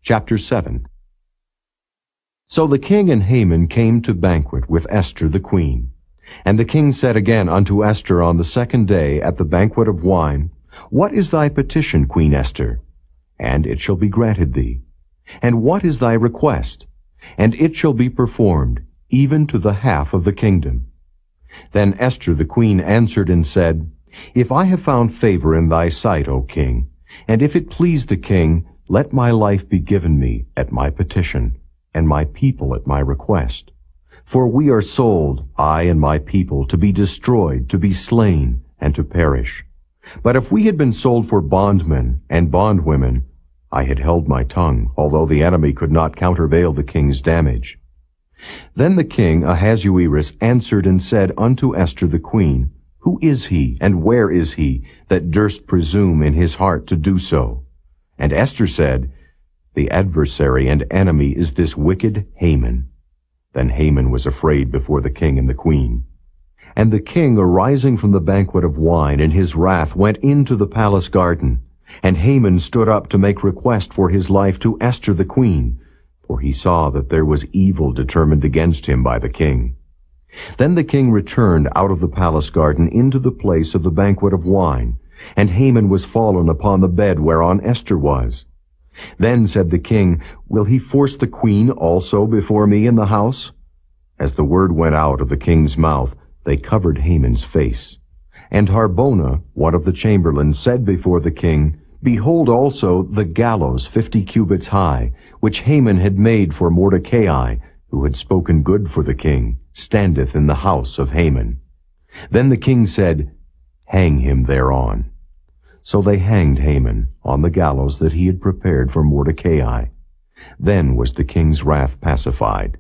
Chapter 7. So the king and Haman came to banquet with Esther the queen. And the king said again unto Esther on the second day at the banquet of wine, What is thy petition, Queen Esther? And it shall be granted thee. And what is thy request? And it shall be performed, even to the half of the kingdom. Then Esther the queen answered and said, If I have found favor in thy sight, O king, and if it please the king, let my life be given me at my petition, and my people at my request. For we are sold, I and my people, to be destroyed, to be slain, and to perish. But if we had been sold for bondmen and bondwomen, I had held my tongue, although the enemy could not countervail the king's damage. Then the king Ahasuerus answered and said unto Esther the queen, Who is he, and where is he, that durst presume in his heart to do so? And Esther said, The adversary and enemy is this wicked Haman. Then Haman was afraid before the king and the queen. And the king, arising from the banquet of wine in his wrath, went into the palace garden. And Haman stood up to make request for his life to Esther the queen, for he saw that there was evil determined against him by the king. Then the king returned out of the palace garden into the place of the banquet of wine, and Haman was fallen upon the bed whereon Esther was. Then said the king, Will he force the queen also before me in the house? As the word went out of the king's mouth, they covered Haman's face. And Harbona, one of the chamberlains, said before the king, Behold also the gallows 50 cubits high, which Haman had made for Mordecai, who had spoken good for the king, standeth in the house of Haman. Then the king said, Hang him thereon. So they hanged Haman on the gallows that he had prepared for Mordecai. Then was the king's wrath pacified.